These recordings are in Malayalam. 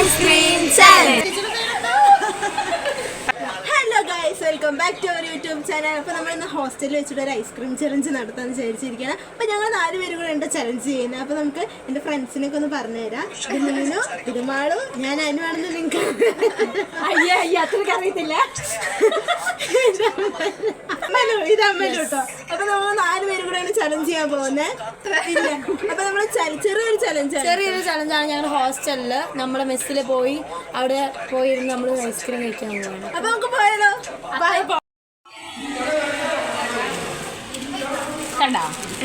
ice cream challenge. Hello guys, welcome back to our YouTube channel. അപ്പോൾ നമ്മൾ ഇന്ന് ഹോസ്റ്റലിൽ വെച്ചിട്ട് ഒരു ഐസ്ക്രീം ചലഞ്ച് നടത്താമെന്ന് വിചാരിച്ചിരിക്കുകയാണ്. അപ്പോൾ ഞങ്ങൾ 4 പേരും കൂടെ ഉണ്ട് ചലഞ്ച് ചെയ്യുന്നത്. അപ്പോൾ നമുക്ക് എൻ്റെ ഫ്രണ്ട്സിനൊക്കെ ഒന്ന് പറഞ്ഞുതരാം. ഇത് മീനു, ഇത് മാളു, ഞാൻ അനുവാണെന്ന് നിങ്ങൾക്ക് അത്രയ്ക്ക് അറിയത്തില്ല. ഇത് അമ്മലു കേട്ടോ. അപ്പോൾ നമ്മൾ 4 പേരും കൂടെയാണ് ചലഞ്ച് ചെയ്യാൻ പോകുന്നത്. അപ്പോൾ നമ്മൾ ചെറിയൊരു ചലഞ്ചാണ്. ഞങ്ങൾ ഹോസ്റ്റലിൽ നമ്മുടെ മെസ്സിൽ പോയി അവിടെ പോയിരുന്ന് നമ്മൾ ഐസ്ക്രീം കഴിക്കാൻ പോവാണ്. അപ്പോൾ നമുക്ക് പോയാലോ?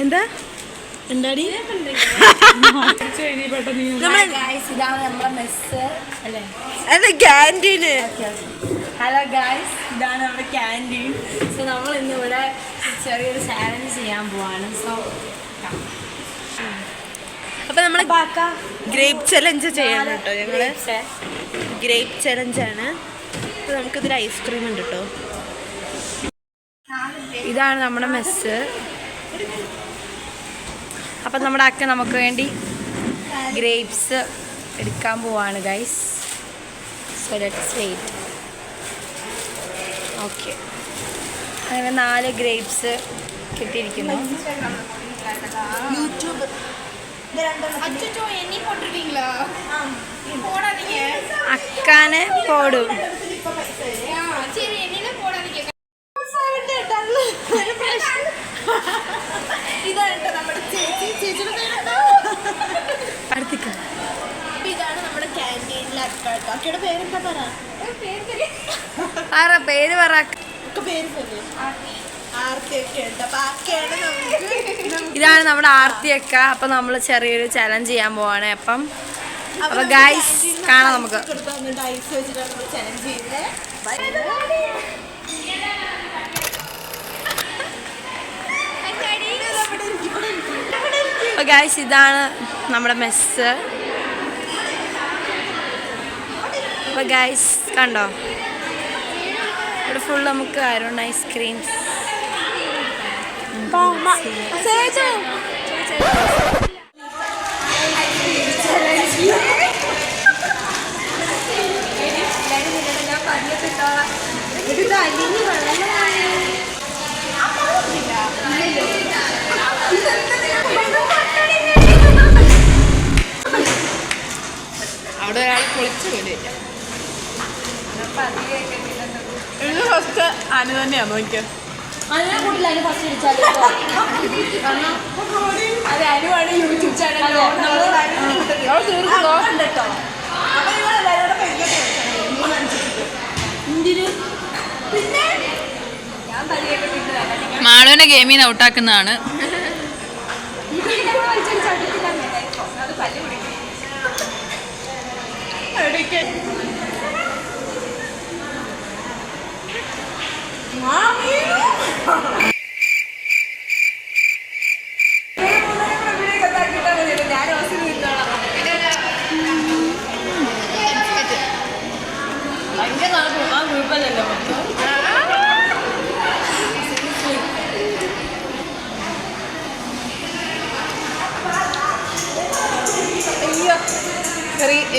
എന്താ എന്താടി ഇതാണ് നമ്മുടെ മെസ്സ് അല്ലേ, ക്യാൻറ്റീന്. ഹലോ ഗായ്സ്, ഇതാണ് നമ്മുടെ ക്യാൻറ്റീൻ. സോ നമ്മൾ ഇന്നിവിടെ ചെറിയൊരു ചാലഞ്ച് ചെയ്യാൻ പോവാണ്. സോ അപ്പൊ നമ്മൾ ഗ്രേപ്പ് ചലഞ്ച് ചെയ്യണം കേട്ടോ. ഞങ്ങള് ഗ്രേപ്പ് ചലഞ്ചാണ്. അപ്പോൾ നമുക്കിതിൽ ഐസ്ക്രീം ഉണ്ട് കേട്ടോ. ഇതാണ് നമ്മുടെ മെസ്സ്. അപ്പം നമ്മുടെ അക്ക നമുക്ക് വേണ്ടി ഗ്രേപ്സ് എടുക്കാൻ പോവാണ് guys. So let's wait. Okay, അങ്ങനെ 4 ഗ്രേപ്സ് കിട്ടിയിരിക്കുന്നു. യൂട്യൂബ് അക്കാനെ പോടും. ഇതാണ് നമ്മുടെ ക്യാൻറ്റീനിലെ അക്കയുടെ പേരെന്താ പറ? പേര് പറ. ഇതാണ് നമ്മുടെ ആർത്തിയൊക്ക. അപ്പൊ നമ്മള് ചെറിയൊരു ചലഞ്ച് ചെയ്യാൻ പോവാണ്. അപ്പം അപ്പൊ ഗൈസ് കാണാം നമുക്ക്. അപ്പൊ ഗൈസ് ഇതാണ് നമ്മുടെ മെസ്സ്. അപ്പൊ ഗൈസ് കണ്ടോ, ഇവിടെ ഫുൾ നമുക്ക് അരുൺ ഐസ്ക്രീംസ്. അവിടെ ഒരാൾ പൊളിച്ചു പോലില്ല. ഇത് ഫസ്റ്റ് അനു തന്നെയാണോ? എനിക്ക് അത് അനുവാണ് യൂട്യൂബ് ചാനൽ. മാളുവിനെ ഗെയിമിൽ നിന്ന് ഔട്ടാക്കുന്നതാണ്.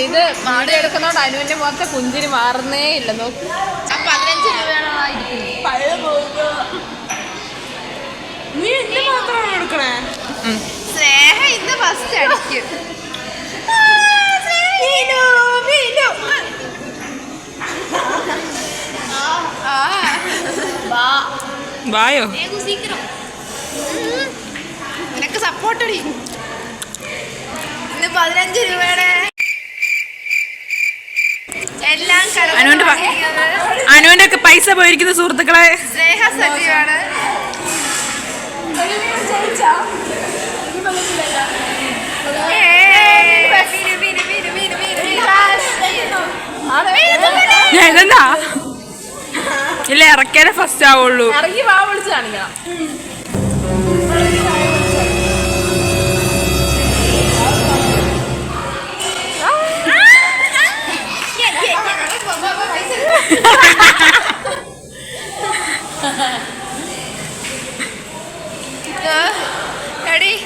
ഇത് മാടി എടുക്കുന്നോണ്ട് അനുവിന്റെ മുഖത്തെ പുഞ്ചിരി മാറുന്നേ ഇല്ല. നോക്ക്, 15 രൂപയാണോ നീ ഇന്ന് മാത്രമാണ് എടുക്കണേ? സ്നേഹ ഇന്ന് ഫസ്റ്റ് അടിക്കും. വായോ നിനക്ക് സപ്പോർട്ട് അടി. ഇന്ന് 15 രൂപയുടെ എല്ലാം അനുവിന്റെ ഒക്കെ പൈസ പോയിരിക്കുന്ന സുഹൃത്തുക്കളെ. സ്നേഹ സജീവാണ്. ഇതെന്താ ഇല്ല, ഇറക്കിയാലേ ഫസ്റ്റ് ആവുള്ളൂ. ഇറങ്ങി വാ വിളിച്ച് കാണിക്കണം.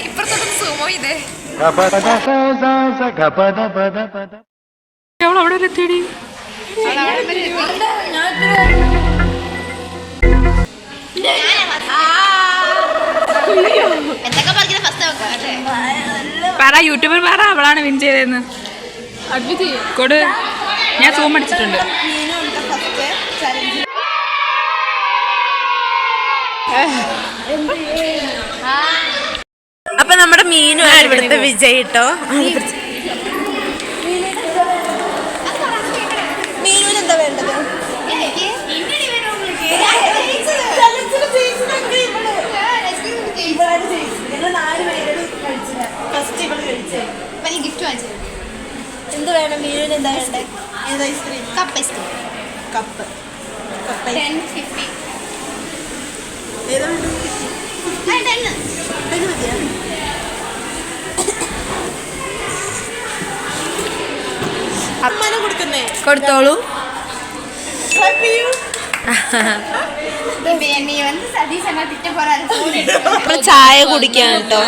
ഇപ്പുറത്തോട്ട് സുമോ ഇതേ അവിടെ വരെ എത്തിയടി. പറ യൂട്യൂബർ പറ അവളാണ് വിൻ ചെയ്തതെന്ന് കൊടു. ഞാൻ സൂം അടിച്ചിട്ടുണ്ട്. അപ്പൊ നമ്മുടെ മീനു ഇവിടുത്തെ വിജയ് കേട്ടോ. മീനുവിന് എന്താ വേണ്ടത്? എന്ത് വേണം മീനുവിന്? എന്താ വേണ്ടേ? ഏത് ice cream? Cup ice cream. Cup cup ഏതാ മതിയാ? അമ്മനെ കൊടുക്കുന്നേ. കൊടുത്തോളൂ. ചായ കുടിക്കാൻ കേട്ടോ.